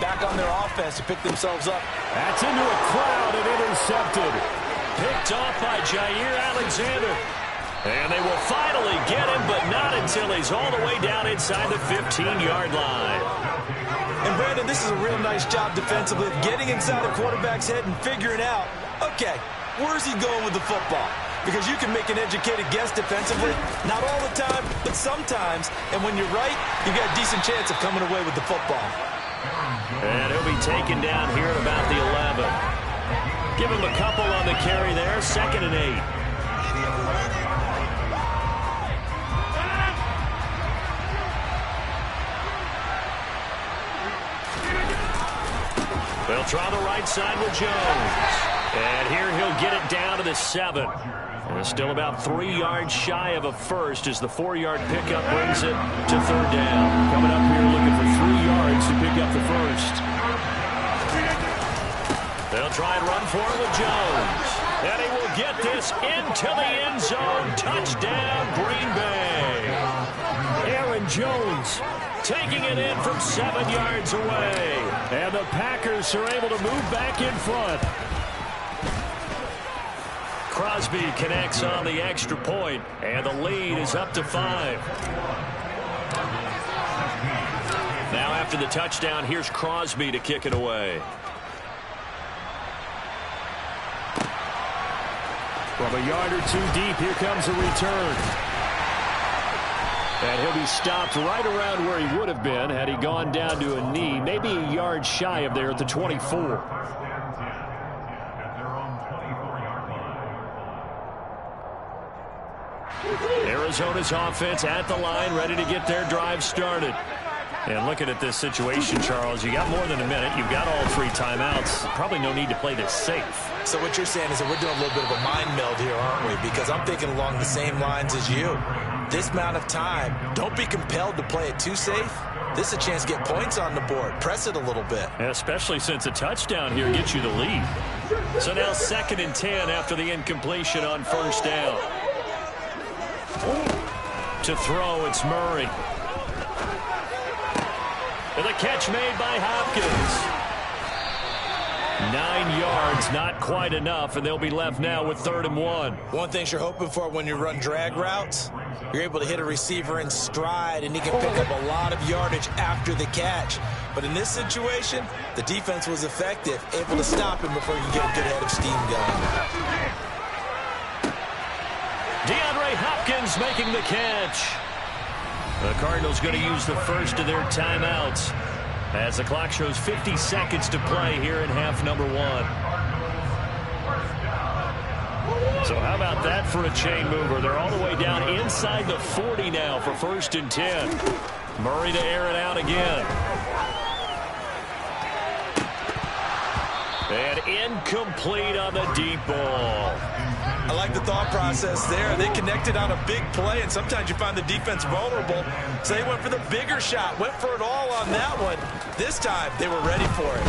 back on their offense to pick themselves up. That's into a crowd and intercepted. Picked off by Jair Alexander. And they will finally get him, but not until he's all the way down inside the 15-yard line. And, Brandon, this is a real nice job defensively of getting inside the quarterback's head and figuring out, okay, where's he going with the football? Because you can make an educated guess defensively, not all the time, but sometimes. And when you're right, you've got a decent chance of coming away with the football. And he'll be taken down here at about the 11. Give him a couple on the carry there, 2nd and 8. They'll try the right side with Jones. And here he'll get it down to the 7. And still about 3 yards shy of a first as the 4-yard pickup brings it to 3rd down. Coming up here looking for 3 yards to pick up the first. They'll try and run for it with Jones. And he will get this into the end zone. Touchdown, Green Bay. Aaron Jones taking it in from 7 yards away. And the Packers are able to move back in front. Crosby connects on the extra point, and the lead is up to 5. Now after the touchdown, here's Crosby to kick it away. From a yard or 2 deep, here comes a return. And he'll be stopped right around where he would have been had he gone down to a knee, maybe a yard shy of there at the 24. Arizona's offense at the line, ready to get their drive started. And looking at this situation, Charles, you got more than a minute. You've got all 3 timeouts. Probably no need to play this safe. So what you're saying is that we're doing a little bit of a mind meld here, aren't we? Because I'm thinking along the same lines as you. This amount of time, don't be compelled to play it too safe. This is a chance to get points on the board. Press it a little bit. Especially since a touchdown here gets you the lead. So now 2nd and 10 after the incompletion on 1st down. To throw, it's Murray. And the catch made by Hopkins. 9 yards, not quite enough, and they'll be left now with 3rd and 1. One thing you're hoping for when you run drag routes, you're able to hit a receiver in stride, and he can pick up a lot of yardage after the catch. But in this situation, the defense was effective, able to stop him before you can get a good head of steam going. DeAndre Hopkins making the catch. The Cardinals going to use the first of their timeouts as the clock shows 50 seconds to play here in half number 1. So how about that for a chain mover? They're all the way down inside the 40 now for 1st and 10. Murray to air it out again. And incomplete on the deep ball. I like the thought process there. They connected on a big play, and sometimes you find the defense vulnerable. So they went for the bigger shot, went for it all on that one. This time, they were ready for it.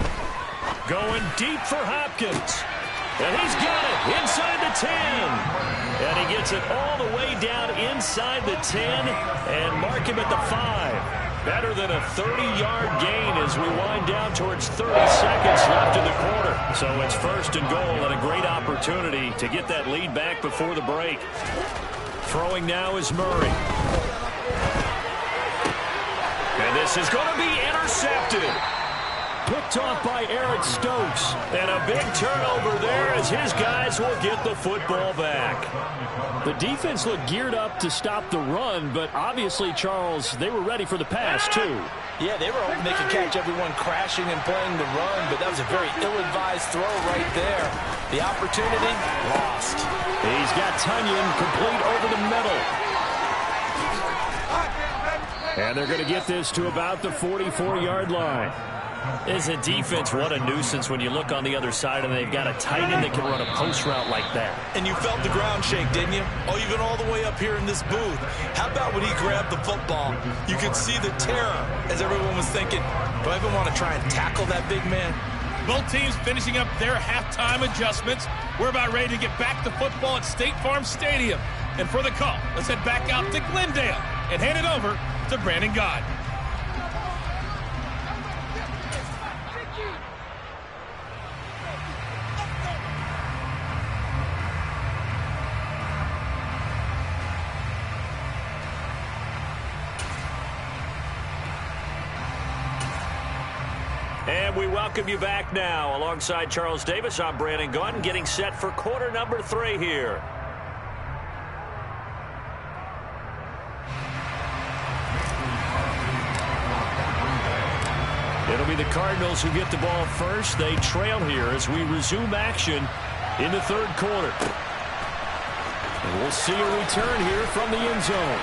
Going deep for Hopkins. And he's got it inside the 10. And he gets it all the way down inside the 10 and mark him at the 5. Better than a 30-yard gain as we wind down towards 30 seconds left in the quarter. So it's 1st and goal and a great opportunity to get that lead back before the break. Throwing now is Murray. And this is going to be intercepted. Picked off by Eric Stokes. And a big turnover there as his guys will get the football back. The defense looked geared up to stop the run, but obviously, Charles, they were ready for the pass, too. Yeah, they were hoping they could catch everyone crashing and playing the run, but that was a very ill-advised throw right there. The opportunity, lost. He's got Tunyon complete over the middle. And they're going to get this to about the 44-yard line. As a defense, what a nuisance when you look on the other side and they've got a tight end that can run a post route like that. And you felt the ground shake, didn't you? Oh, you've been all the way up here in this booth. How about when he grabbed the football? You could see the terror as everyone was thinking, do I even want to try and tackle that big man? Both teams finishing up their halftime adjustments. We're about ready to get back to football at State Farm Stadium. And for the call, let's head back out to Glendale and hand it over to Brandon God. And we welcome you back now. Alongside Charles Davis, I'm Brandon Gunn, getting set for quarter number 3 here. It'll be the Cardinals who get the ball first. They trail here as we resume action in the third quarter. And we'll see a return here from the end zone.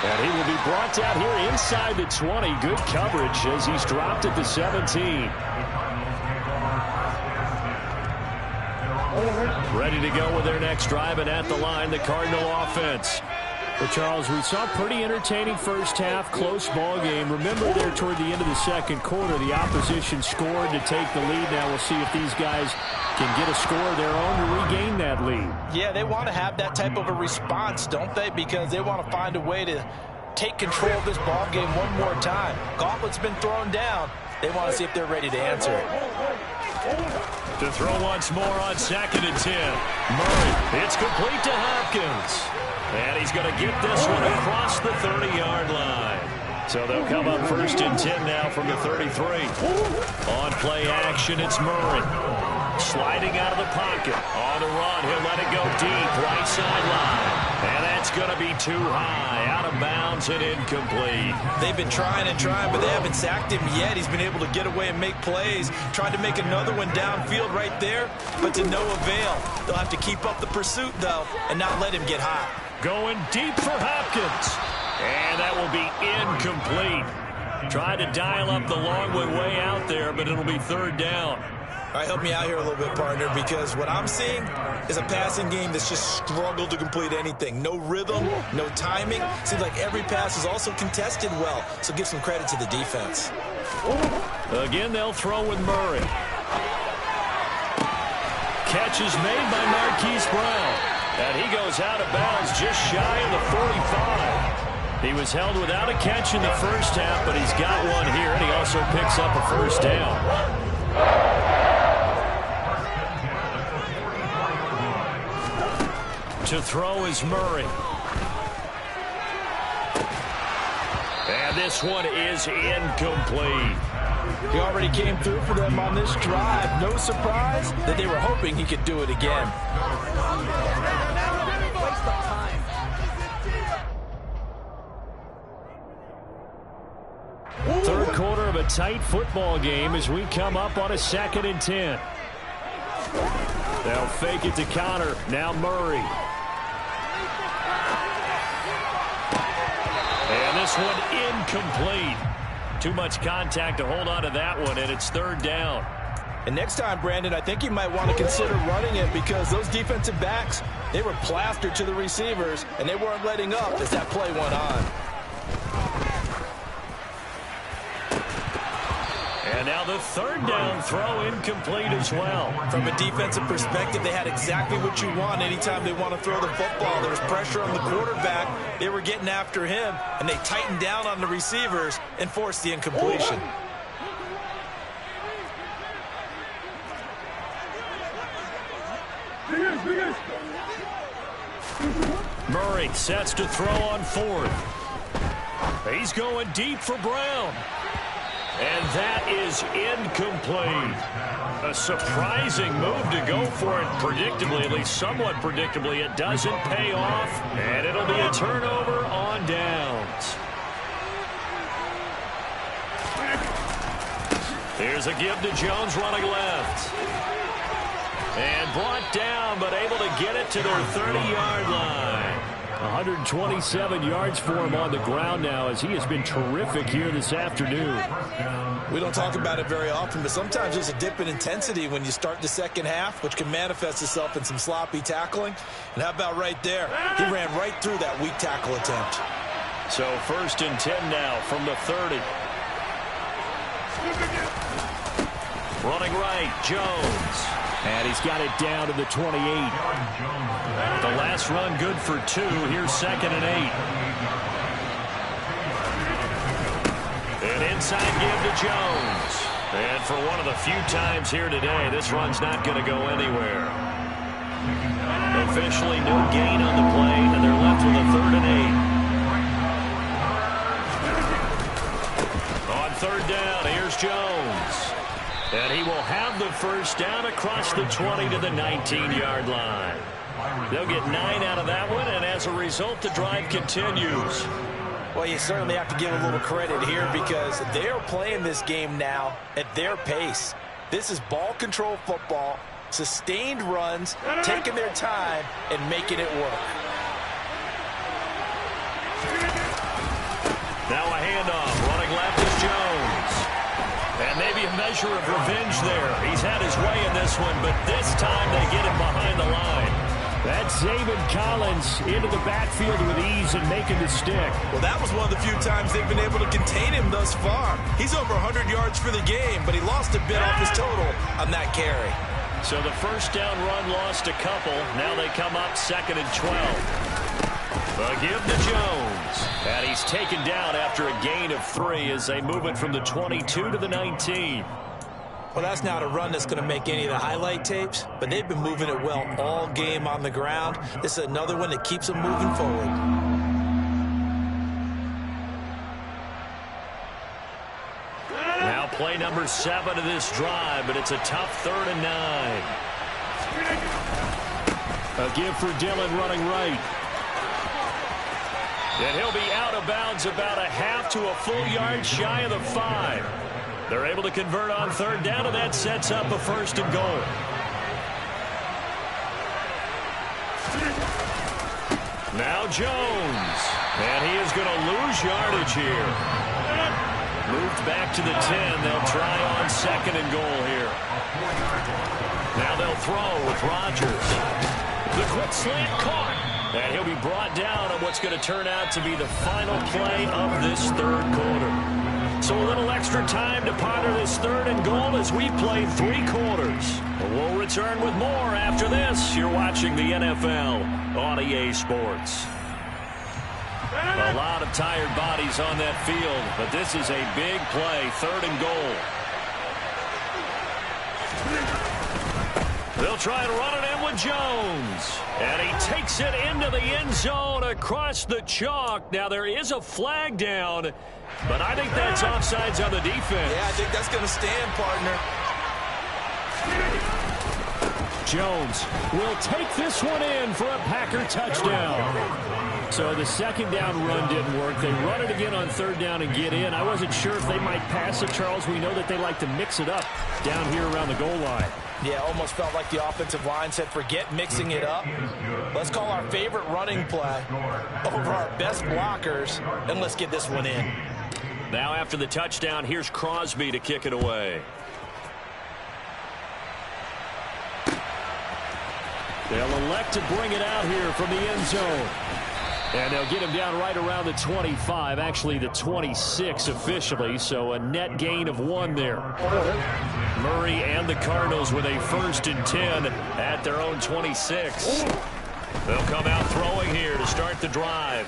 And he will be brought down here inside the 20. Good coverage as he's dropped at the 17. Ready to go with their next drive, and at the line, the Cardinal offense. Well, Charles, we saw a pretty entertaining first half, close ball game. Remember there toward the end of the second quarter, the opposition scored to take the lead. Now we'll see if these guys can get a score of their own to regain that lead. Yeah, they want to have that type of a response, don't they? Because they want to find a way to take control of this ball game one more time. Gauntlet's been thrown down. They want to see if they're ready to answer it. To throw once more on 2nd and 10. Murray, it's complete to Hopkins. And he's going to get this one across the 30-yard line. So they'll come up 1st and 10 now from the 33. On play action, it's Murray. Sliding out of the pocket. On the run, he'll let it go deep, right sideline. And that's going to be too high, out of bounds and incomplete. They've been trying and trying, but they haven't sacked him yet. He's been able to get away and make plays. Tried to make another one downfield right there, but to no avail. They'll have to keep up the pursuit, though, and not let him get hot. Going deep for Hopkins. And that will be incomplete. Tried to dial up the long way out there, but it'll be 3rd down. All right, help me out here a little bit, partner, because what I'm seeing is a passing game that's just struggled to complete anything. No rhythm, no timing. Seems like every pass is also contested well, so give some credit to the defense. Again, they'll throw with Murray. Catch is made by Marquise Brown. And he goes out of bounds just shy of the 45. He was held without a catch in the first half, but he's got one here, and he also picks up a 1st down. To throw is Murray. And this one is incomplete. He already came through for them on this drive. No surprise that they were hoping he could do it again. Third quarter of a tight football game as we come up on a 2nd and 10. They'll fake it to counter. Now Murray. And this one incomplete. Too much contact to hold on to that one, and it's 3rd down. And next time, Brandon, I think you might want to consider running it because those defensive backs, they were plastered to the receivers, and they weren't letting up as that play went on. And now the 3rd down throw incomplete as well. From a defensive perspective, they had exactly what you want anytime they want to throw the football. There was pressure on the quarterback. They were getting after him, and they tightened down on the receivers and forced the incompletion. Murray sets to throw on 4th. He's going deep for Brown. And that is incomplete. A surprising move to go for it predictably, at least somewhat predictably. It doesn't pay off, and it'll be a turnover on downs. Here's a give to Jones running left. And brought down, but able to get it to their 30-yard line. 127 yards for him on the ground now as he has been terrific here this afternoon. We don't talk about it very often, but sometimes there's a dip in intensity when you start the second half, which can manifest itself in some sloppy tackling. And how about right there? He ran right through that weak tackle attempt. So 1st and 10 now from the 30. Running right, Jones. And he's got it down to the 28. The last run good for 2. Here's 2nd and 8. An inside give to Jones. And for one of the few times here today, this run's not going to go anywhere. Officially no gain on the play, and they're left with a 3rd and 8. third down. Here's Jones. And he will have the first down across the 20 to the 19-yard line. They'll get 9 out of that one, and as a result, the drive continues. Well, you certainly have to give a little credit here because they're playing this game now at their pace. This is ball control football, sustained runs, taking their time, and making it work. Now a handoff. Running left is Jones. And maybe a measure of revenge there. He's had his way in this one, but this time they get him behind the line. That's Zaven Collins into the backfield with ease and making the stick. Well, that was one of the few times they've been able to contain him thus far. He's over 100 yards for the game, but he lost a bit off his total on that carry. So the first down run lost a couple. Now they come up 2nd and 12. A give to Jones. And he's taken down after a gain of 3 as they move it from the 22 to the 19. Well, that's not a run that's going to make any of the highlight tapes, but they've been moving it well all game on the ground. This is another one that keeps them moving forward. Now play number 7 of this drive, but it's a tough 3rd and 9. A give for Dillon running right. And he'll be out of bounds about a half to a full yard shy of the 5. They're able to convert on 3rd down, and that sets up a 1st and goal. Now Jones. And he is going to lose yardage here. Moved back to the 10. They'll try on 2nd and goal here. Now they'll throw with Rodgers. The quick slant caught. And he'll be brought down on what's going to turn out to be the final play of this 3rd quarter. So a little extra time to ponder this 3rd and goal as we play 3 quarters. We'll return with more after this. You're watching the NFL on EA Sports. A lot of tired bodies on that field, but this is a big play, 3rd and goal. They'll try and run it in with Jones. And he takes it into the end zone across the chalk. Now there is a flag down, but I think that's offsides on the defense. Yeah, I think that's going to stand, partner. Jones will take this one in for a Packer touchdown. So the 2nd down run didn't work. They run it again on 3rd down and get in. I wasn't sure if they might pass it, Charles. We know that they like to mix it up down here around the goal line. Yeah, almost felt like the offensive line said, forget mixing it up. Let's call our favorite running play over our best blockers, and let's get this one in. Now after the touchdown, here's Crosby to kick it away. They'll elect to bring it out here from the end zone. And they'll get him down right around the 25, actually the 26 officially, so a net gain of 1 there. Murray and the Cardinals with a 1st and 10 at their own 26. They'll come out throwing here to start the drive.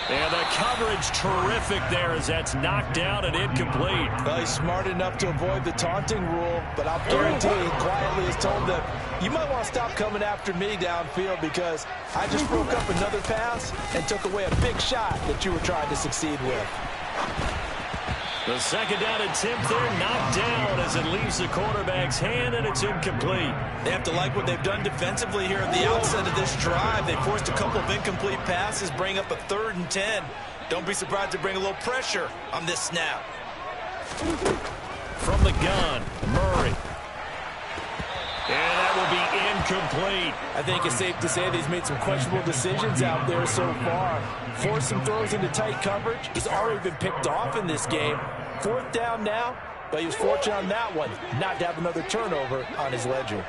And the coverage terrific there as that's knocked down and incomplete. Well, he's smart enough to avoid the taunting rule, but I'll guarantee he quietly has told them, you might want to stop coming after me downfield because I just broke up another pass and took away a big shot that you were trying to succeed with. The 2nd down attempt there knocked down as it leaves the quarterback's hand, and it's incomplete. They have to like what they've done defensively here at the outset of this drive. They forced a couple of incomplete passes, bring up a 3rd and 10. Don't be surprised to bring a little pressure on this snap. From the gun, Murray. And that will be incomplete. I think it's safe to say that he's made some questionable decisions out there so far. Forced some throws into tight coverage. He's already been picked off in this game. 4th down now, but he was fortunate on that one not to have another turnover on his ledger.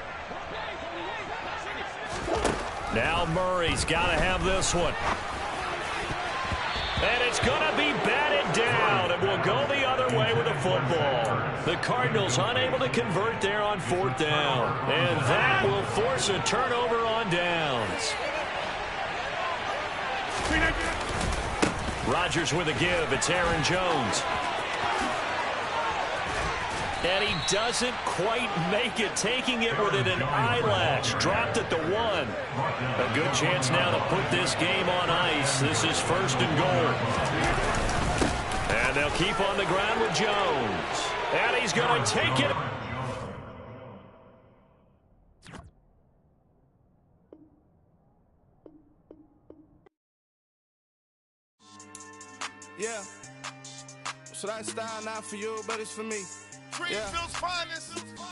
Now Murray's got to have this one. And it's going to be batted down, and we'll go the other way with the football. The Cardinals unable to convert there on 4th down. And that will force a turnover on downs. Rodgers with a give. It's Aaron Jones. And he doesn't quite make it, taking it within an eyelash. Dropped at the 1. A good chance now to put this game on ice. This is 1st and goal. And And they'll keep on the ground with Jones. And he's going to take it. Yeah. So that style not for you, but it's for me. Greenfield's finest.